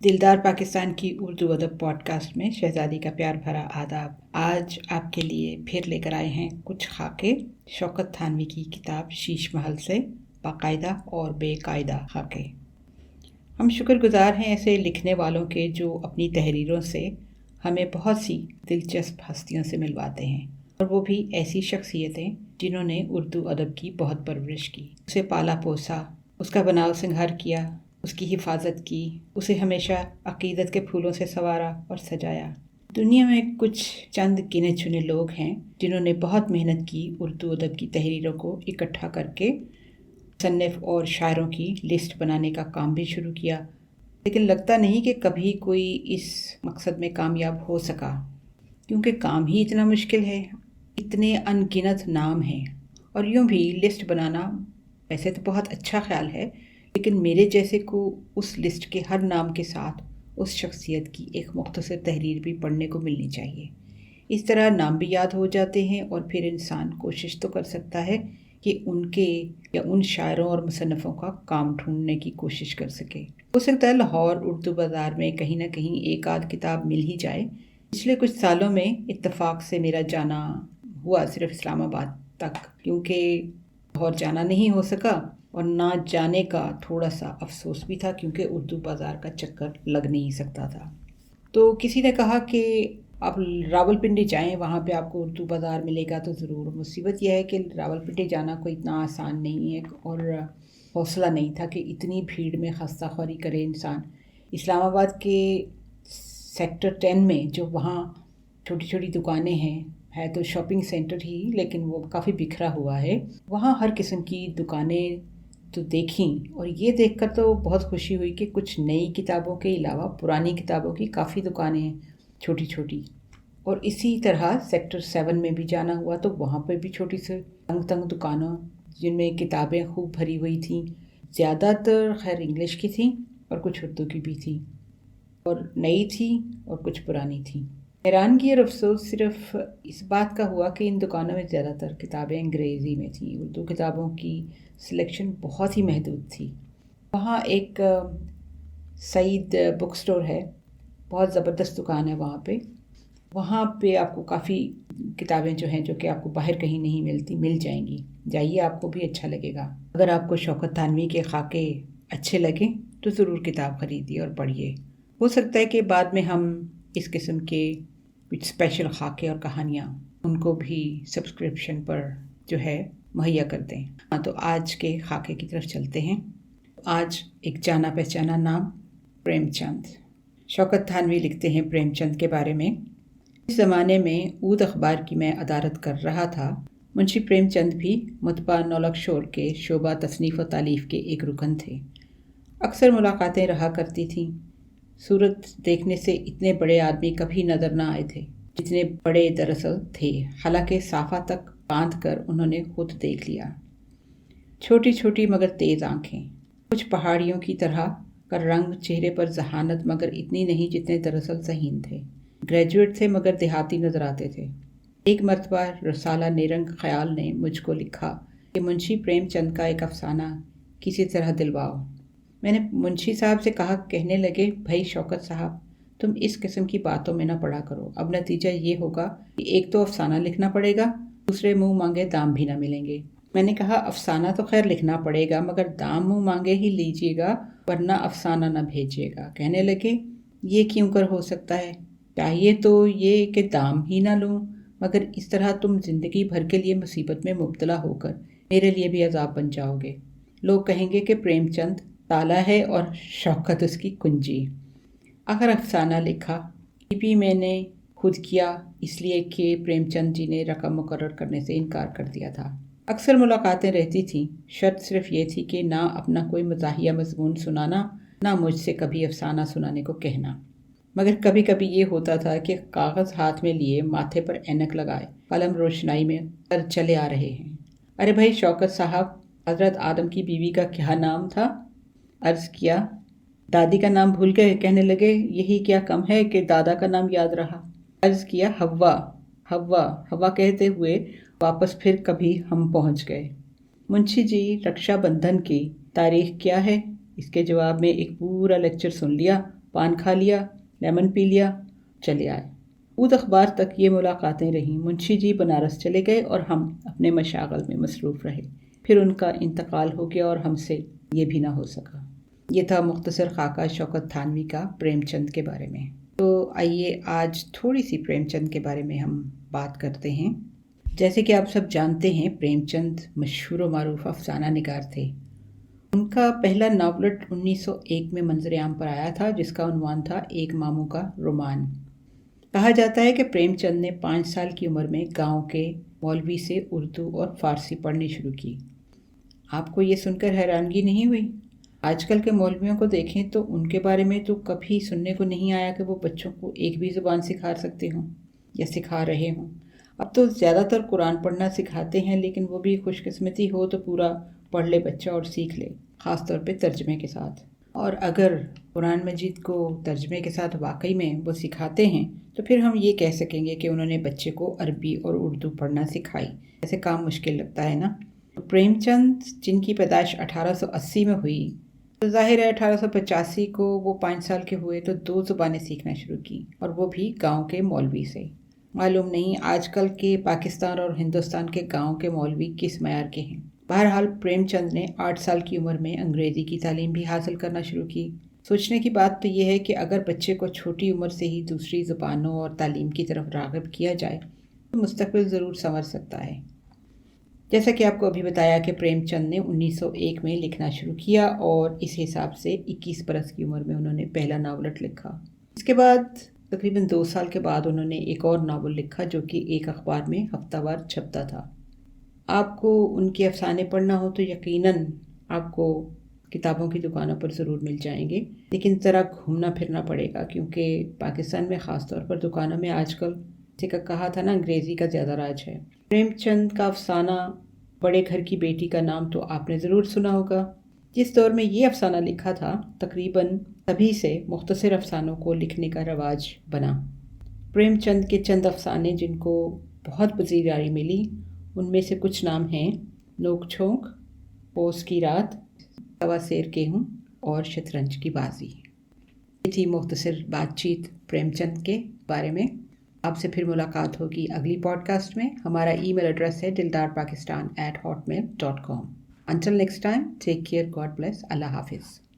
दिलदार पाकिस्तान की उर्दू अदब पॉडकास्ट में शहजादी का प्यार भरा आदाब। आज आपके लिए फिर लेकर आए हैं कुछ खाके शौकत थानवी की किताब शीश महल से बाकायदा और बेकायदा खाके। हम शुक्रगुजार हैं ऐसे लिखने वालों के जो अपनी तहरीरों से हमें बहुत सी दिलचस्प हस्तियों से मिलवाते हैं, और वो भी ऐसी शख्सियतें जिन्होंने उर्दू अदब की बहुत परवरिश की, उसे पाला पोसा, उसका बनाव सिंगार किया, उसकी हिफाजत की, उसे हमेशा अकीदत के फूलों से संवारा और सजाया। दुनिया में कुछ चंद गिने चुने लोग हैं जिन्होंने बहुत मेहनत की उर्दू अदब की तहरीरों को इकट्ठा करके मुसन्निफ और शायरों की लिस्ट बनाने का काम भी शुरू किया, लेकिन लगता नहीं कि कभी कोई इस मकसद में कामयाब हो सका, क्योंकि काम ही इतना मुश्किल है, इतने अनगिनत नाम हैं। और यूँ भी लिस्ट बनाना वैसे तो बहुत अच्छा ख्याल है, लेकिन मेरे जैसे को उस लिस्ट के हर नाम के साथ उस शख्सियत की एक मुख्तसर तहरीर भी पढ़ने को मिलनी चाहिए। इस तरह नाम भी याद हो जाते हैं और फिर इंसान कोशिश तो कर सकता है कि उनके या उन शायरों और मुसन्निफ़ों का काम ढूंढने की कोशिश कर सके। हो सकता है लाहौर उर्दू बाज़ार में कहीं ना कहीं एक आध किताब मिल ही जाए। पिछले कुछ सालों में इत्तेफाक से मेरा जाना हुआ सिर्फ इस्लामाबाद तक, क्योंकि लाहौर जाना नहीं हो सका, और ना जाने का थोड़ा सा अफसोस भी था क्योंकि उर्दू बाज़ार का चक्कर लग नहीं सकता था। तो किसी ने कहा कि आप रावलपिंडी जाएं, वहाँ पे आपको उर्दू बाज़ार मिलेगा। तो ज़रूर। मुसीबत यह है कि रावलपिंडी जाना कोई इतना आसान नहीं है, और हौसला नहीं था कि इतनी भीड़ में खस्ता ख्वारी करे इंसान। इस्लामाबाद के सेक्टर 10 में जो वहाँ छोटी छोटी दुकानें हैं, है तो शॉपिंग सेंटर ही, लेकिन वो काफ़ी बिखरा हुआ है। वहाँ हर किस्म की दुकानें तो देखी, और ये देखकर तो बहुत खुशी हुई कि कुछ नई किताबों के अलावा पुरानी किताबों की काफ़ी दुकानें हैं छोटी छोटी। और इसी तरह सेक्टर 7 में भी जाना हुआ, तो वहाँ पर भी छोटी सी तंग तंग दुकानों जिनमें किताबें खूब भरी हुई थी। ज़्यादातर खैर इंग्लिश की थी और कुछ उर्दू की भी थी, और नई थी और कुछ पुरानी थी। हैरानगी और अफसोस सिर्फ इस बात का हुआ कि इन दुकानों में ज़्यादातर किताबें अंग्रेज़ी में थी। उर्दू किताबों की सिलेक्शन बहुत ही महदूद थी। वहाँ एक सईद बुक स्टोर है, बहुत ज़बरदस्त दुकान है वहाँ पे आपको काफ़ी किताबें जो हैं, जो कि आपको बाहर कहीं नहीं मिलती, मिल जाएंगी। जाइए, आपको भी अच्छा लगेगा। अगर आपको शौकत थानवी के खाके अच्छे लगें तो ज़रूर किताब ख़रीदिए और पढ़िए। हो सकता है कि बाद में हम इस किस्म के कुछ स्पेशल खाके और कहानियाँ उनको भी सब्सक्रिप्शन पर जो है मुहैया कर दें। हाँ, तो आज के खाके की तरफ चलते हैं। आज एक जाना पहचाना नाम, प्रेमचंद। शौकत थानवी लिखते हैं प्रेमचंद के बारे में। इस ज़माने में ऊद अखबार की मैं अदारत कर रहा था। मुंशी प्रेमचंद भी मुतबा नौलख शोर के शोबा तसनीफ़ व तालीफ़ के एक रुकन थे। अक्सर मुलाकातें रहा करती थीं। सूरत देखने से इतने बड़े आदमी कभी नज़र न आए थे जितने बड़े दरअसल थे। हालांकि साफा तक बांध कर उन्होंने खुद देख लिया। छोटी छोटी मगर तेज़ आंखें, कुछ पहाड़ियों की तरह का रंग, चेहरे पर जहानत मगर इतनी नहीं जितने दरअसल ज़हीन थे। ग्रेजुएट थे मगर देहाती नज़र आते थे। एक मरतबा रसाला नेरंग ख्याल ने मुझको लिखा कि मुंशी प्रेमचंद का एक अफसाना किसी तरह दिलवाओ। मैंने मुंशी साहब से कहा। कहने लगे, भाई शौकत साहब, तुम इस किस्म की बातों में ना पड़ा करो। अब नतीजा ये होगा कि एक तो अफसाना लिखना पड़ेगा, दूसरे मुंह मांगे दाम भी ना मिलेंगे। मैंने कहा, अफसाना तो खैर लिखना पड़ेगा, मगर दाम मुंह मांगे ही लीजिएगा, वरना अफसाना ना भेजिएगा। कहने लगे, ये क्यों कर हो सकता है? चाहिए तो ये कि दाम ही ना लूँ, मगर इस तरह तुम ज़िंदगी भर के लिए मुसीबत में मुब्तला होकर मेरे लिए भी अजाब बन जाओगे। लोग कहेंगे कि प्रेमचंद ताला है और शौकत उसकी कुंजी। आखिर अफसाना लिखा। ये भी मैंने खुद किया, इसलिए कि प्रेमचंद जी ने रकम मुकर्रर करने से इनकार कर दिया था। अक्सर मुलाकातें रहती थीं। शर्त सिर्फ ये थी कि ना अपना कोई मज़ाहिया मज़मून सुनाना, ना मुझसे कभी अफसाना सुनाने को कहना। मगर कभी कभी ये होता था कि कागज़ हाथ में लिए, माथे पर ऐनक लगाए, कलम रोशनाई में कर चले आ रहे हैं। अरे भाई शौकत साहब, हज़रत आदम की बीवी का क्या नाम था? अर्ज़ किया। दादी का नाम भूल गए? कहने लगे, यही क्या कम है कि दादा का नाम याद रहा। अर्ज़ किया, हव्वा। हव्वा हव्वा कहते हुए वापस फिर कभी हम पहुंच गए। मुंशी जी, रक्षाबंधन की तारीख क्या है? इसके जवाब में एक पूरा लेक्चर सुन लिया پان کھا لیا، لیمن پی لیا، چلے آئے۔ اود اخبار تک یہ ملاقاتیں رہیں۔ منشی جی بنارس چلے گئے اور ہم اپنے مشاغل میں مصروف رہے۔ پھر ان کا انتقال ہو گیا اور ہم سے یہ بھی نہ ہو سکا۔ یہ تھا مختصر خاکہ شوکت تھانوی کا پریم چند کے بارے میں۔ تو آئیے آج تھوڑی سی پریم چند کے بارے میں ہم بات کرتے ہیں۔ جیسے کہ آپ سب جانتے ہیں، پریم چند مشہور و معروف افسانہ نگار تھے۔ ان کا پہلا ناولٹ 1901 میں منظر عام پر آیا تھا، جس کا عنوان تھا ایک ماموں کا رومان۔ کہا جاتا ہے کہ پریم چند نے 5 سال کی عمر میں گاؤں کے مولوی سے اردو اور فارسی پڑھنی شروع کی۔ آپ کو یہ سن کر حیرانگی نہیں ہوئی؟ آج کل کے مولویوں کو دیکھیں تو ان کے بارے میں تو کبھی سننے کو نہیں آیا کہ وہ بچوں کو ایک بھی زبان سکھا سکتے ہوں یا سکھا رہے ہوں۔ اب تو زیادہ تر قرآن پڑھنا سکھاتے ہیں، لیکن وہ بھی خوش قسمتی ہو تو پورا پڑھ لے بچہ اور سیکھ لے، خاص طور پہ ترجمے کے ساتھ۔ اور اگر قرآن مجید کو ترجمے کے ساتھ واقعی میں وہ سکھاتے ہیں تو پھر ہم یہ کہہ سکیں گے کہ انہوں نے بچے کو عربی اور اردو پڑھنا سکھائی۔ ایسے کام مشکل لگتا ہے نا۔ پریم چند جن کی پیدائش 1880 میں ہوئی، تو ظاہر ہے 1885 کو وہ 5 سال کے ہوئے تو 2 زبانیں سیکھنا شروع کی، اور وہ بھی گاؤں کے مولوی سے۔ معلوم نہیں آج کل کے پاکستان اور ہندوستان کے گاؤں کے مولوی کس معیار کے ہیں۔ بہرحال پریم چند نے 8 سال کی عمر میں انگریزی کی تعلیم بھی حاصل کرنا شروع کی۔ سوچنے کی بات تو یہ ہے کہ اگر بچے کو چھوٹی عمر سے ہی دوسری زبانوں اور تعلیم کی طرف راغب کیا جائے تو مستقبل ضرور سنور سکتا ہے۔ جیسا کہ آپ کو ابھی بتایا کہ پریم چند نے 1901 میں لکھنا شروع کیا، اور اس حساب سے 21 برس کی عمر میں انہوں نے پہلا ناولٹ لکھا۔ اس کے بعد تقریباً 2 سال کے بعد انہوں نے ایک اور ناول لکھا جو کہ ایک اخبار میں ہفتہ وار چھپتا تھا۔ آپ کو ان کے افسانے پڑھنا ہو تو یقیناً آپ کو کتابوں کی دکانوں پر ضرور مل جائیں گے، لیکن ذرا گھومنا پھرنا پڑے گا، کیونکہ پاکستان میں خاص طور پر دکانوں میں آج کل جیسے کہ کہا تھا نا، انگریزی کا زیادہ راج ہے۔ پریم چند کا افسانہ بڑے گھر کی بیٹی کا نام تو آپ نے ضرور سنا ہوگا۔ جس دور میں یہ افسانہ لکھا تھا، تقریباً تبھی سے مختصر افسانوں کو لکھنے کا رواج بنا۔ پریم چند کے چند افسانے جن کو بہت پذیرائی ملی، ان میں سے کچھ نام ہیں: نوک جھونک، پوس کی رات، سوا سیر کے ہوں اور شطرنج کی بازی۔ یہ تھی مختصر بات چیت پریم چند کے بارے میں۔ آپ سے پھر ملاقات ہوگی اگلی پوڈ کاسٹ میں۔ ہمارا ای میل ایڈریس ہے dildarpakistan@hotmail.com۔ Until next time, take care, God bless, اللہ حافظ۔